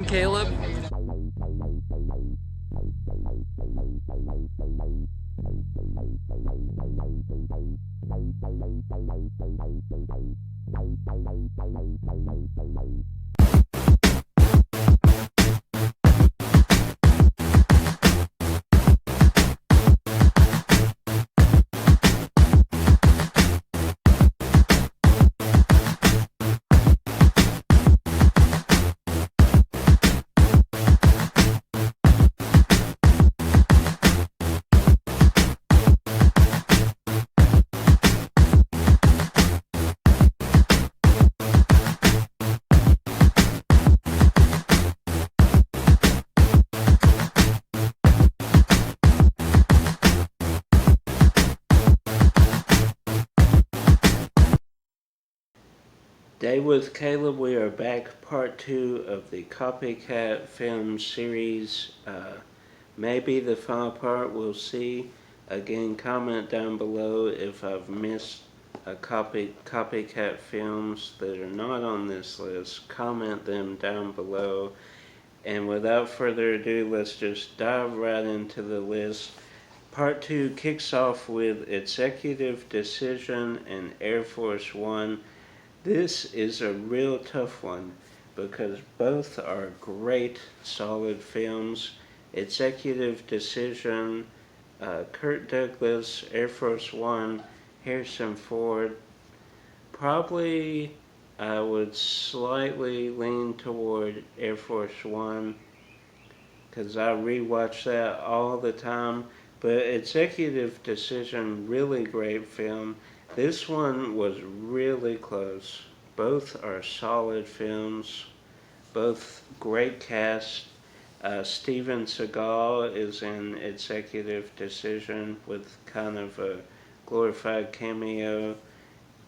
Caleb. Day with Caleb, we are back, part 2 of the Copycat film series. Maybe the final part, we'll see. Again, comment down below if I've missed copycat films that are not on this list. Comment them down below. And without further ado, let's just dive right into the list. Part 2 kicks off with Executive Decision and Air Force One. This is a real tough one because both are great, solid films. Executive Decision, Kirk Douglas, Air Force One, Harrison Ford. Probably I would slightly lean toward Air Force One because I rewatch that all the time. But Executive Decision, really great film. This one was really close. Both are solid films, both great cast. Steven Seagal is in Executive Decision with kind of a glorified cameo.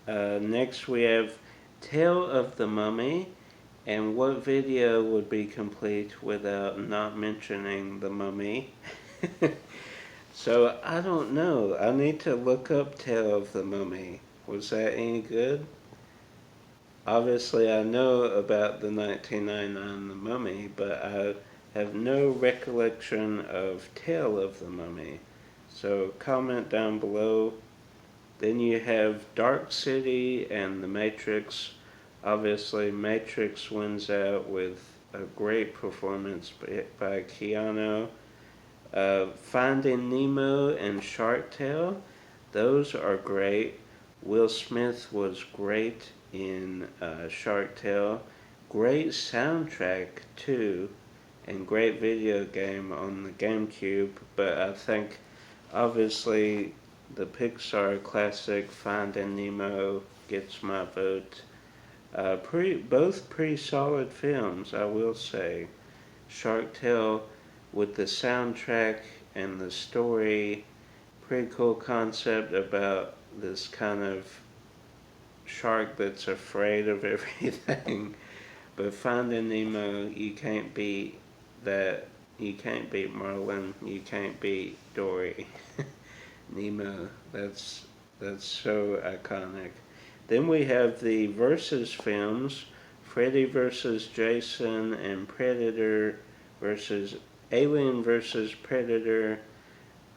Next we have Tale of the Mummy, and what video would be complete without not mentioning the mummy? So I don't know. I need to look up Tale of the Mummy. Was that any good? Obviously, I know about the 1999 The Mummy, but I have no recollection of Tale of the Mummy. So comment down below. Then you have Dark City and The Matrix. Obviously, Matrix wins out with a great performance by Keanu. Finding Nemo and Shark Tale, those are great. Will Smith was great in Shark Tale. Great soundtrack too, and great video game on the GameCube. But I think obviously the Pixar classic Finding Nemo gets my vote. Both pretty solid films, I will say. Shark Tale with the soundtrack and the story, pretty cool concept about this kind of shark that's afraid of everything. But Finding Nemo, you can't beat that. You can't beat Marlin. You can't beat Dory. Nemo. That's so iconic. Then we have the versus films, Freddy versus Jason and Predator versus Alien versus Predator.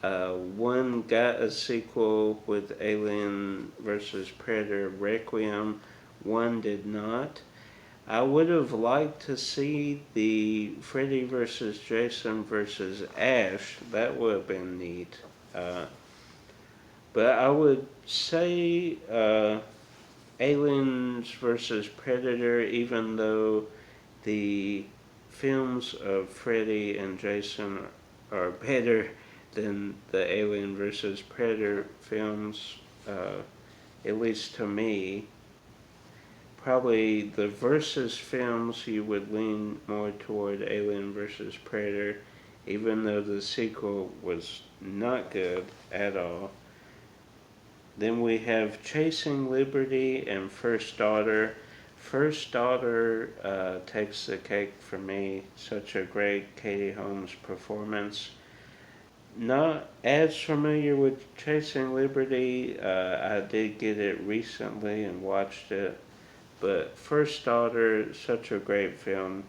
One got a sequel with Alien versus Predator Requiem. One did not. I would have liked to see the Freddy versus Jason versus Ash. That would have been neat. But I would say Aliens versus Predator, even though the films of Freddy and Jason are better than the Alien versus Predator films, at least to me. Probably the versus films you would lean more toward Alien versus Predator, even though the sequel was not good at all. Then we have Chasing Liberty and First Daughter. First Daughter takes the cake for me. Such a great Katie Holmes performance. Not as familiar with Chasing Liberty. I did get it recently and watched it. But First Daughter, such a great film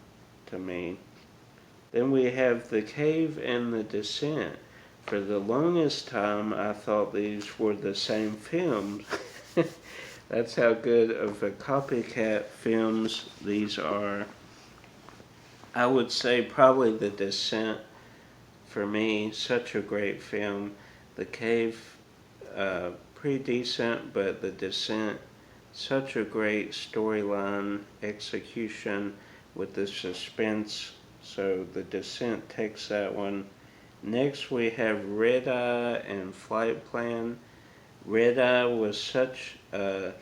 to me. Then we have The Cave and The Descent. For the longest time, I thought these were the same films. That's how good of a copycat films these are. I would say probably The Descent, for me, such a great film. The Cave, pretty decent, but The Descent, such a great storyline execution with the suspense. So The Descent takes that one. Next we have Red Eye and Flight Plan. Red Eye was such a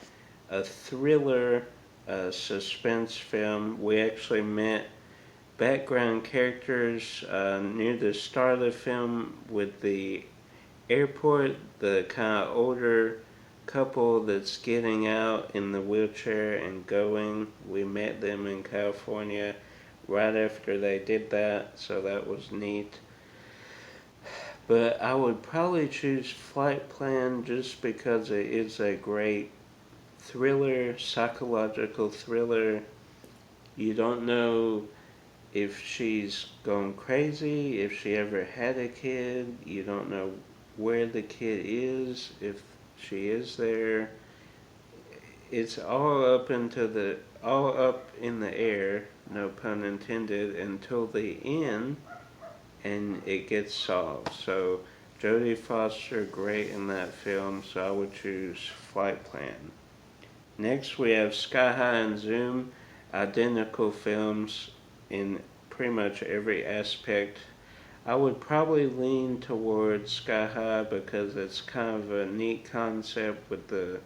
thriller suspense film. We actually met background characters near the start of the film with the airport, the kind of older couple that's getting out in the wheelchair and going. We met them in California right after they did that, so that was neat. But I would probably choose Flight Plan just because it is a great thriller, psychological thriller. You don't know if she's gone crazy, if she ever had a kid. You don't know where the kid is, if she is there. It's all up in the air, no pun intended, until the end, and it gets solved. So Jodie Foster, great in that film, so I would choose Flight Plan. Next we have Sky High and Zoom, identical films in pretty much every aspect. I would probably lean towards Sky High because it's kind of a neat concept with the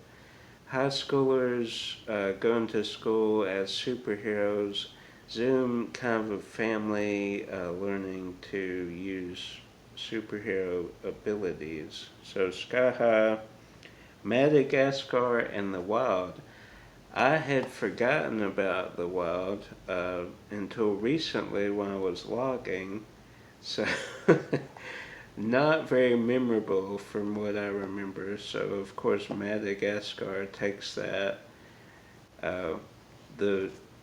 high schoolers going to school as superheroes. Zoom, kind of a family learning to use superhero abilities. So Sky High, Madagascar, and The Wild. I had forgotten about The Wild until recently when I was logging, so not very memorable from what I remember. So of course Madagascar takes that.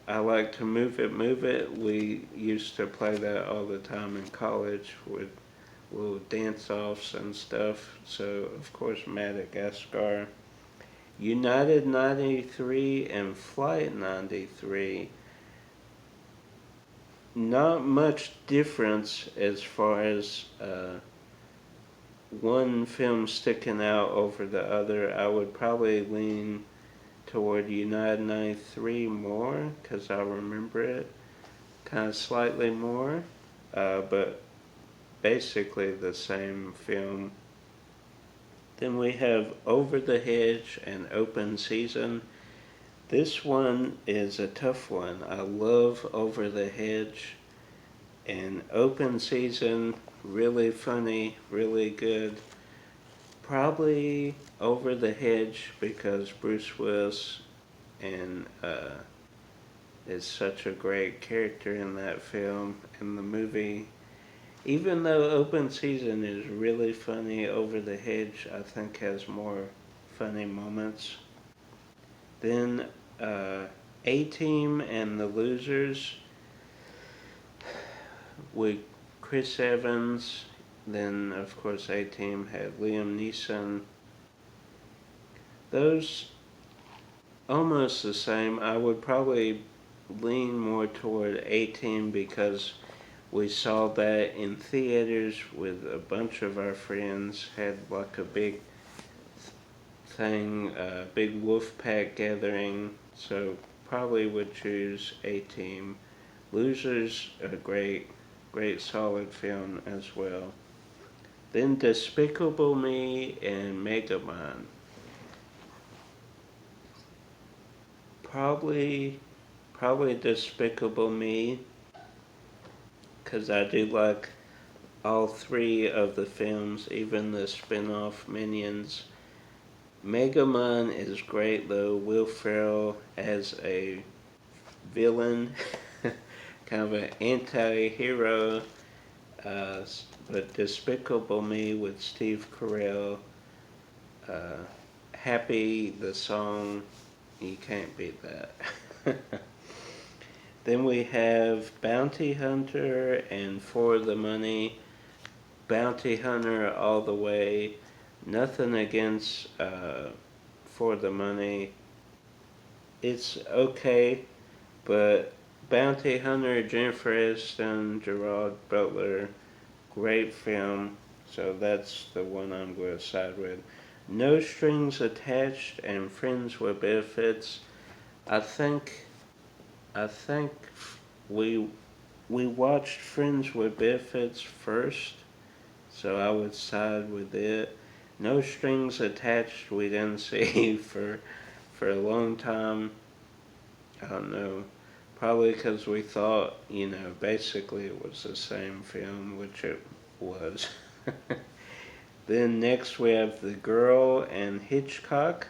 I like to move it. We used to play that all the time in college with little dance-offs and stuff. So of course Madagascar. United 93 and Flight 93. Not much difference as far as one film sticking out over the other. I would probably lean toward United 93 more because I remember it kind of slightly more, but basically the same film. Then we have Over the Hedge and Open Season. This one is a tough one. I love Over the Hedge, and Open Season, really funny, really good. Probably Over the Hedge because Bruce Willis and is such a great character in that film, in the movie. Even though Open Season is really funny, Over the Hedge I think has more funny moments. Then A-Team and The Losers with Chris Evans. Then of course A-Team had Liam Neeson. Those almost the same. I would probably lean more toward A-Team because we saw that in theaters with a bunch of our friends, had like a big thing, a big wolf pack gathering, so probably would choose A-Team. Losers, a great solid film as well. Then Despicable Me and Megapodtastic. Probably Despicable Me, because I do like all three of the films, even the spin-off Minions. Megamon is great though. Will Ferrell as a villain, kind of an anti-hero, but Despicable Me with Steve Carell. Happy, the song, you can't beat that. Then we have Bounty Hunter and For the Money. Bounty Hunter all the way. Nothing against For the Money. It's okay, but Bounty Hunter, Jennifer Aniston, Gerard Butler, great film. So that's the one I'm going to side with. No Strings Attached and Friends with Benefits. I think we watched Friends with Benefits first, so I would side with it. No Strings Attached we didn't see for a long time. I don't know. Probably because we thought, basically it was the same film, which it was. Then next we have The Girl and Hitchcock,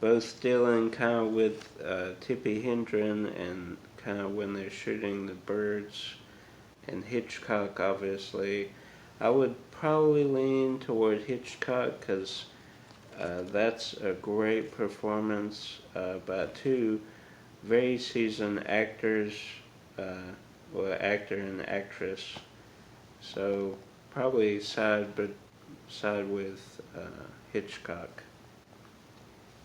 both dealing kind of with Tippi Hedren and kind of when they're shooting the birds. And Hitchcock, obviously. I would probably lean toward Hitchcock because that's a great performance by two very seasoned actors, actor and actress. So probably side with Hitchcock.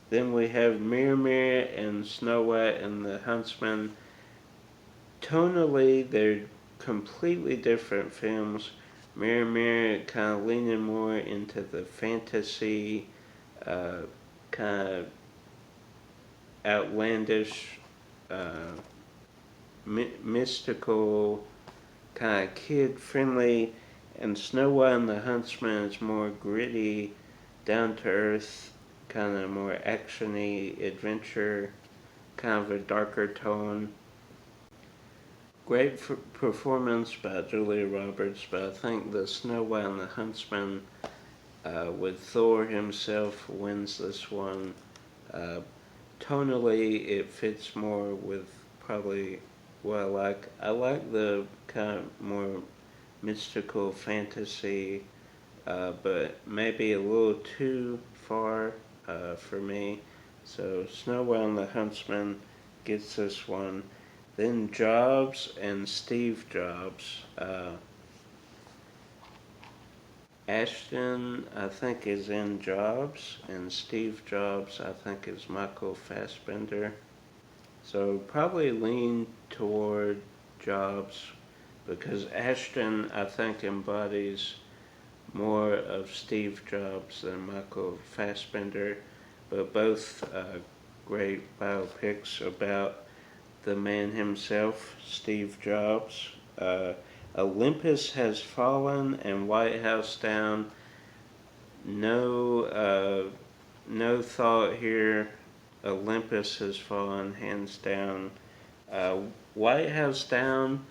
Then we have Mirror Mirror and Snow White and the Huntsman. Tonally, they're completely different films. Mirror Mirror kind of leaning more into the fantasy, kind of outlandish, mystical, kind of kid-friendly, and Snow White and the Huntsman is more gritty, down-to-earth, kind of more action-y, adventure, kind of a darker tone. Great performance by Julia Roberts, but I think the Snow White and the Huntsman with Thor himself wins this one. Tonally, it fits more with probably what I like. I like the kind of more mystical fantasy, but maybe a little too far for me. So Snow White and the Huntsman gets this one. Then Jobs and Steve Jobs. Ashton, I think, is in Jobs, and Steve Jobs, I think, is Michael Fassbender. So probably lean toward Jobs because Ashton, I think, embodies more of Steve Jobs than Michael Fassbender, but both great biopics about the man himself, Steve Jobs. Olympus Has Fallen and White House Down. No thought here. Olympus Has Fallen, hands down. White House Down,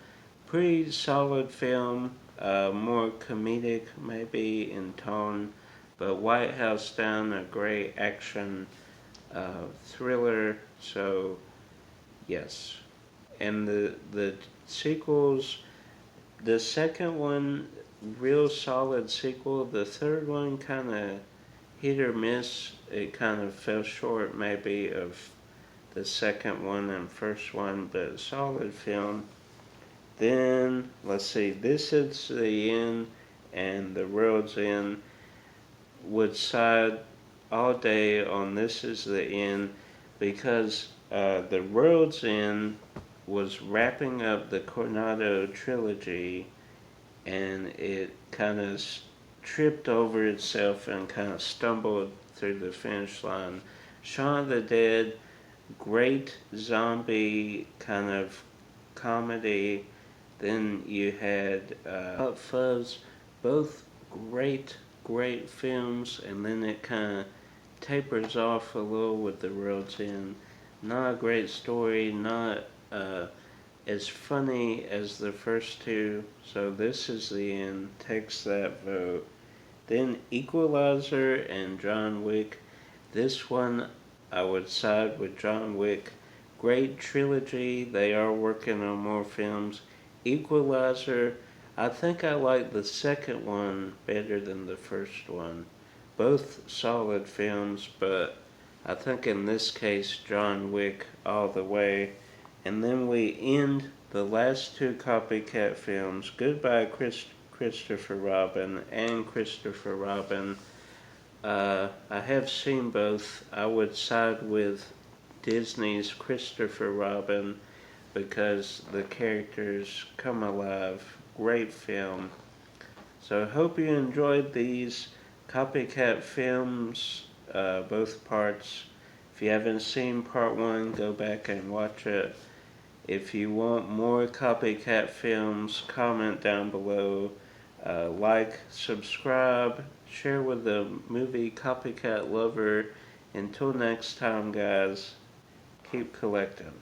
pretty solid film. More comedic maybe in tone, but White House Down, a great action thriller. So yes, and the sequels. The second one, real solid sequel. The third one kind of hit or miss. It kind of fell short maybe of the second one and first one, but solid film. Then, let's see, This Is the End and The World's End. Would side all day on This Is the End because The World's End was wrapping up the Coronado trilogy, and it kind of tripped over itself and kind of stumbled through the finish line. Shaun of the Dead, great zombie kind of comedy. Then you had Hot Fuzz, both great films, and then it kind of tapers off a little with The World's End. Not a great story, not as funny as the first two, so This Is the End takes that vote. Then Equalizer and John Wick. This one I would side with John Wick. Great trilogy, they are working on more films. Equalizer, I think I like the second one better than the first one. Both solid films, but I think in this case John Wick all the way. And then we end the last two copycat films, Goodbye Christopher Robin and Christopher Robin. I have seen both. I would side with Disney's Christopher Robin because the characters come alive. Great film. So I hope you enjoyed these copycat films, both parts. If you haven't seen part one, go back and watch it. If you want more copycat films, comment down below. Like, subscribe, share with the movie copycat lover. Until next time, guys, keep collecting.